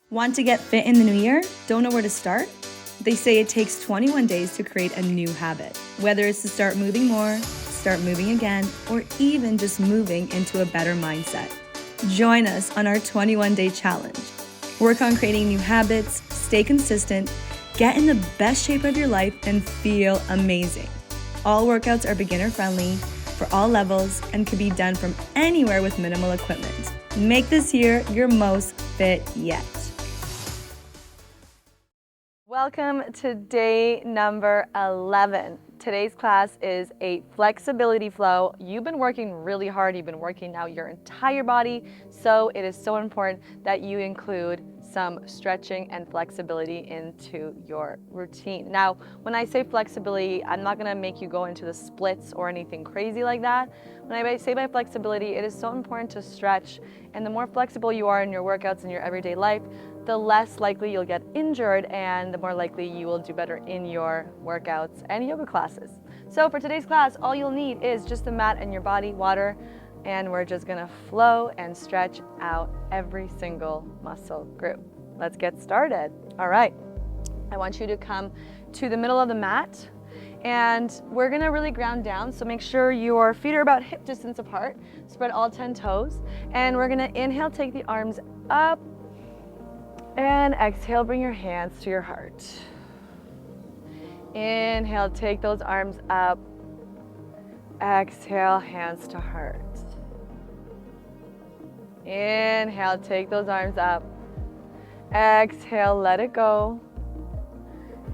Want to get fit in the new year? Don't know where to start? They say it takes 21 days to create a new habit. Whether it's to start moving more, start moving again, or even just moving into a better mindset. Join us on our 21-day challenge. Work on creating new habits, stay consistent, get in the best shape of your life, and feel amazing. All workouts are beginner-friendly for all levels and can be done from anywhere with minimal equipment. Make this year your most fit yet. Welcome to day number 11. Today's class is a flexibility flow. You've been working really hard. You've been working out your entire body. So it is so important that you include some stretching and flexibility into your routine. Now, when I say flexibility, I'm not gonna make you go into the splits or anything crazy like that. When I say by flexibility, it is so important to stretch. And the more flexible you are in your workouts in your everyday life, the less likely you'll get injured and the more likely you will do better in your workouts and yoga classes. So for today's class, all you'll need is just the mat and your body, water, and we're just gonna flow and stretch out every single muscle group. Let's get started. All right, I want you to come to the middle of the mat and we're gonna really ground down. So make sure your feet are about hip distance apart. Spread all 10 toes. And we're gonna inhale, take the arms up. And exhale, bring your hands to your heart. Inhale, take those arms up. Exhale, hands to heart. Inhale, take those arms up. Exhale, let it go.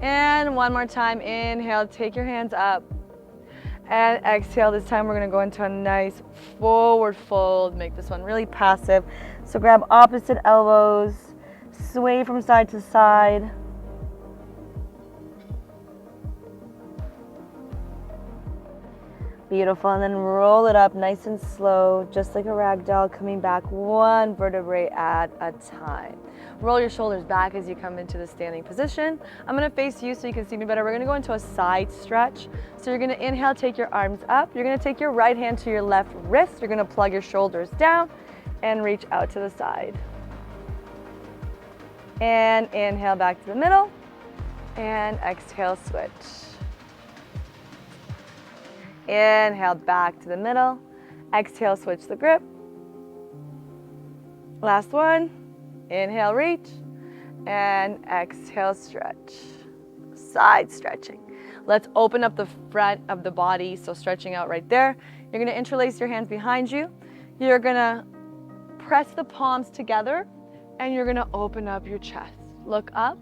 And one more time, inhale, take your hands up. And exhale, this time we're gonna go into a nice forward fold. Make this one really passive. So grab opposite elbows. Sway from side to side. Beautiful, and then roll it up nice and slow, just like a rag doll, coming back one vertebrae at a time. Roll your shoulders back as you come into the standing position. I'm gonna face you so you can see me better. We're gonna go into a side stretch. So you're gonna inhale, take your arms up. You're gonna take your right hand to your left wrist. You're gonna plug your shoulders down and reach out to the side. And inhale back to the middle, and exhale, switch. Inhale back to the middle, exhale, switch the grip. Last one, inhale, reach, and exhale, stretch. Side stretching. Let's open up the front of the body, so stretching out right there. You're gonna interlace your hands behind you. You're gonna press the palms together, and you're gonna open up your chest. Look up.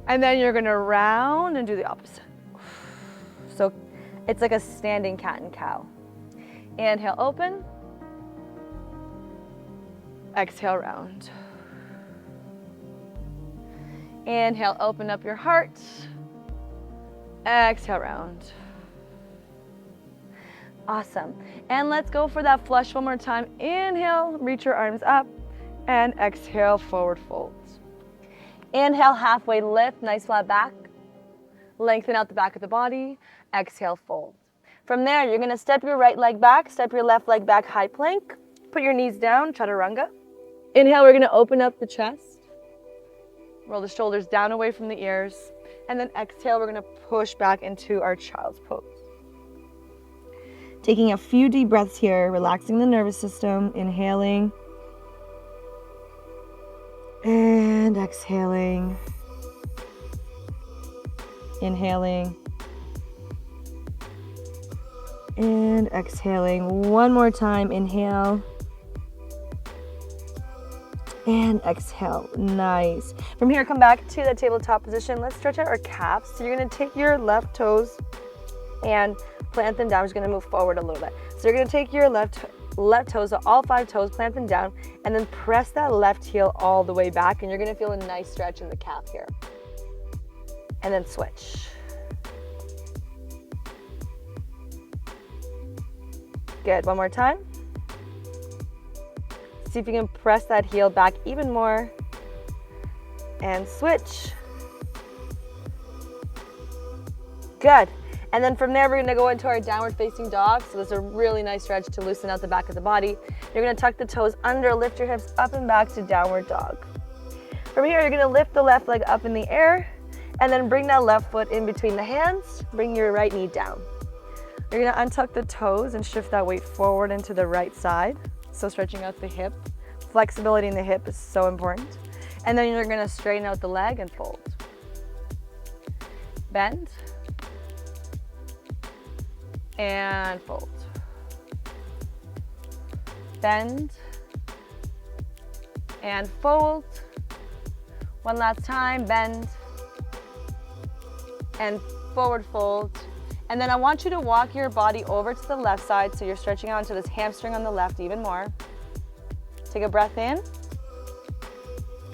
And then you're gonna round and do the opposite. So it's like a standing cat and cow. Inhale, open. Exhale, round. Inhale, open up your heart. Exhale, round. Awesome. And let's go for that flush one more time. Inhale, reach your arms up, and exhale, forward fold. Inhale, halfway lift, nice flat back. Lengthen out the back of the body. Exhale, fold. From there, you're gonna step your right leg back, step your left leg back, high plank. Put your knees down, chaturanga. Inhale, we're gonna open up the chest. Roll the shoulders down away from the ears. And then exhale, we're gonna push back into our child's pose. Taking a few deep breaths here, relaxing the nervous system, inhaling and exhaling, inhaling and exhaling. One more time, inhale and exhale. Nice. From here, come back to the tabletop position. Let's stretch out our calves. So you're gonna take your left toes and plant them down. We're just gonna move forward a little bit. So you're gonna take your left toes, so all 5 toes, plant them down, and then press that left heel all the way back, and you're gonna feel a nice stretch in the calf here. And then switch. Good, one more time. See if you can press that heel back even more, and switch. Good. And then from there, we're gonna go into our downward facing dog. So this is a really nice stretch to loosen out the back of the body. You're gonna tuck the toes under, lift your hips up and back to downward dog. From here, you're gonna lift the left leg up in the air and then bring that left foot in between the hands. Bring your right knee down. You're gonna untuck the toes and shift that weight forward into the right side. So stretching out the hip. Flexibility in the hip is so important. And then you're gonna straighten out the leg and fold. Bend. And fold. Bend. And fold. One last time, bend. And forward fold. And then I want you to walk your body over to the left side so you're stretching out into this hamstring on the left even more. Take a breath in.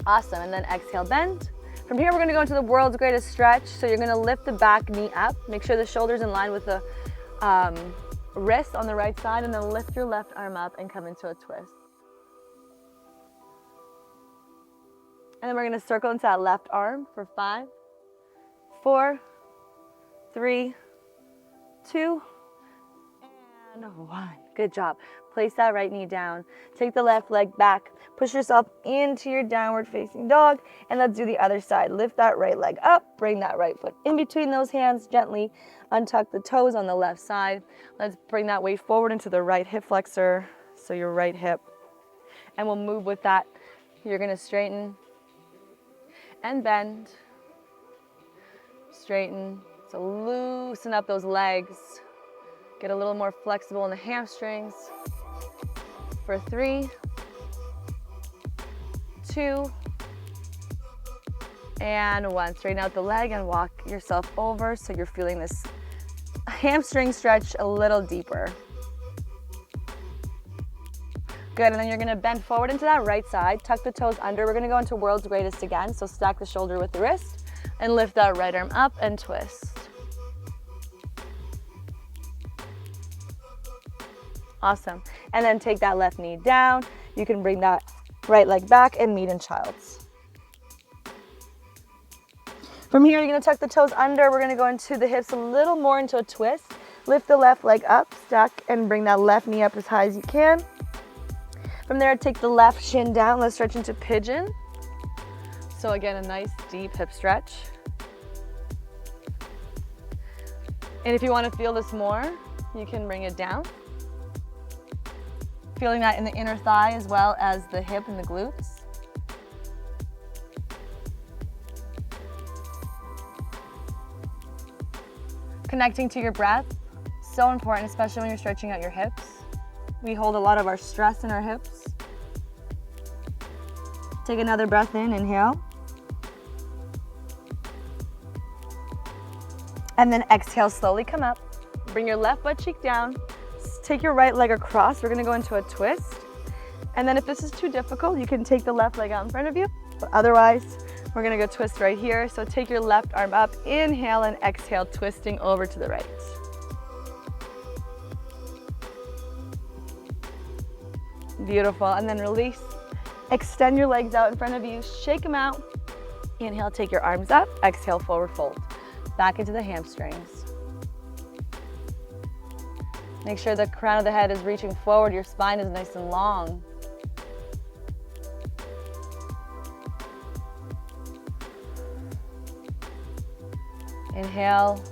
Awesome, and then exhale, bend. From here, we're gonna go into the world's greatest stretch. So you're gonna lift the back knee up. Make sure the shoulder's in line with the wrist on the right side, and then lift your left arm up and come into a twist. And then we're gonna circle into that left arm for 5, 4, 3, 2, and 1. Good job. Place that right knee down. Take the left leg back. Push yourself into your downward facing dog. And let's do the other side. Lift that right leg up. Bring that right foot in between those hands. Gently untuck the toes on the left side. Let's bring that weight forward into the right hip flexor. So your right hip. And we'll move with that. You're going to straighten and bend. Straighten. So loosen up those legs. Get a little more flexible in the hamstrings. For 3, 2, and 1. Straighten out the leg and walk yourself over so you're feeling this hamstring stretch a little deeper. Good, and then you're gonna bend forward into that right side, tuck the toes under. We're gonna go into world's greatest again, so stack the shoulder with the wrist and lift that right arm up and twist. Awesome. And then take that left knee down. You can bring that right leg back and meet in child's. From here, you're gonna tuck the toes under. We're gonna go into the hips a little more into a twist. Lift the left leg up, stack, and bring that left knee up as high as you can. From there, take the left shin down. Let's stretch into pigeon. So again, a nice deep hip stretch. And if you wanna feel this more, you can bring it down. Feeling that in the inner thigh as well as the hip and the glutes. Connecting to your breath, so important, especially when you're stretching out your hips. We hold a lot of our stress in our hips. Take another breath in, inhale. And then exhale, slowly come up. Bring your left butt cheek down. Take your right leg across. We're gonna go into a twist. And then if this is too difficult, you can take the left leg out in front of you. But otherwise, we're gonna go twist right here. So take your left arm up, inhale and exhale, twisting over to the right. Beautiful, and then release. Extend your legs out in front of you, shake them out. Inhale, take your arms up, exhale, forward fold. Back into the hamstrings. Make sure the crown of the head is reaching forward, your spine is nice and long. Inhale.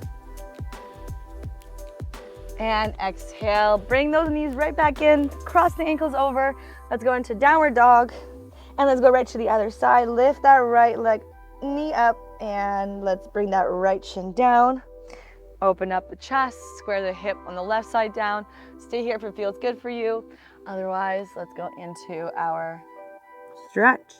And exhale. Bring those knees right back in, cross the ankles over. Let's go into downward dog. And let's go right to the other side. Lift that right leg, knee up, and let's bring that right shin down. Open up the chest, square the hip on the left side down. Stay here if it feels good for you. Otherwise, let's go into our stretch.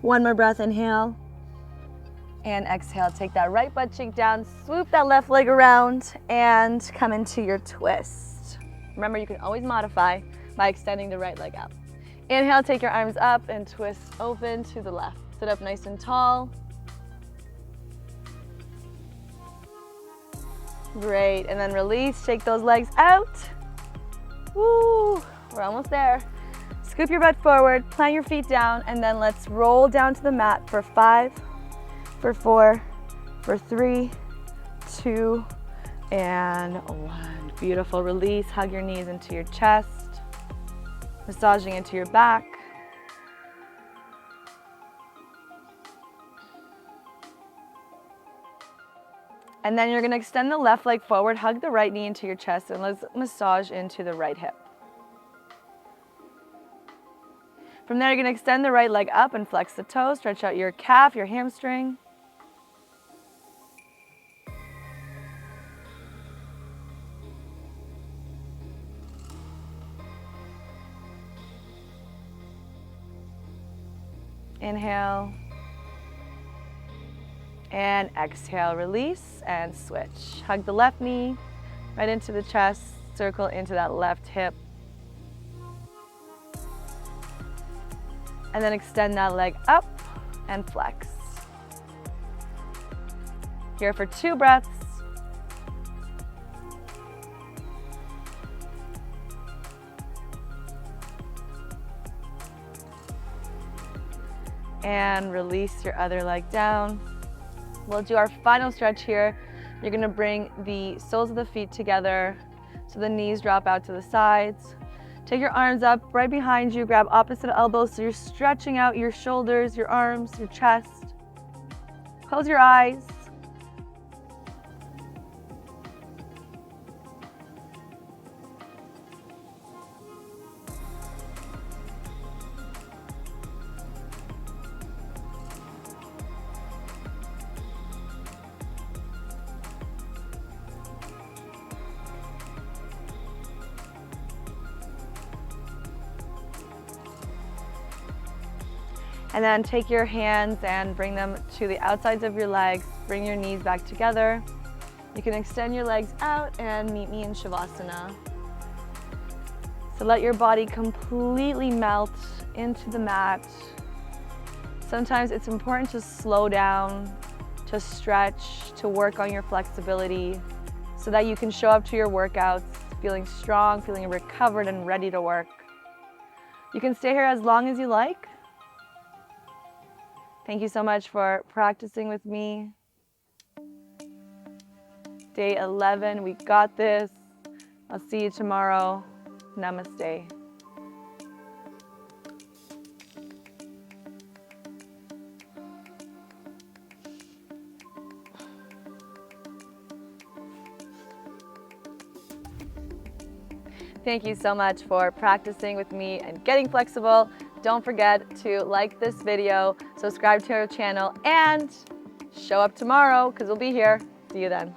One more breath, inhale. And exhale, take that right butt cheek down, swoop that left leg around, and come into your twist. Remember, you can always modify by extending the right leg out. Inhale, take your arms up and twist open to the left. Sit up nice and tall. Great, and then release, shake those legs out. Woo, we're almost there. Scoop your butt forward, plant your feet down, and then let's roll down to the mat for 5, for 4, for 3, 2, and 1. Beautiful, release, hug your knees into your chest, massaging into your back. And then you're gonna extend the left leg forward, hug the right knee into your chest, and let's massage into the right hip. From there, you're gonna extend the right leg up and flex the toes, stretch out your calf, your hamstring. Inhale. And exhale, release and switch. Hug the left knee right into the chest, circle into that left hip. And then extend that leg up and flex. Here for 2 breaths. And release your other leg down. We'll do our final stretch here. You're gonna bring the soles of the feet together so the knees drop out to the sides. Take your arms up right behind you, grab opposite elbows so you're stretching out your shoulders, your arms, your chest. Close your eyes. And then take your hands and bring them to the outsides of your legs. Bring your knees back together. You can extend your legs out and meet me in Shavasana. So let your body completely melt into the mat. Sometimes it's important to slow down, to stretch, to work on your flexibility so that you can show up to your workouts feeling strong, feeling recovered and ready to work. You can stay here as long as you like. Thank you so much for practicing with me. Day 11, we got this. I'll see you tomorrow. Namaste. Thank you so much for practicing with me and getting flexible. Don't forget to like this video, subscribe to our channel, and show up tomorrow because we'll be here. See you then.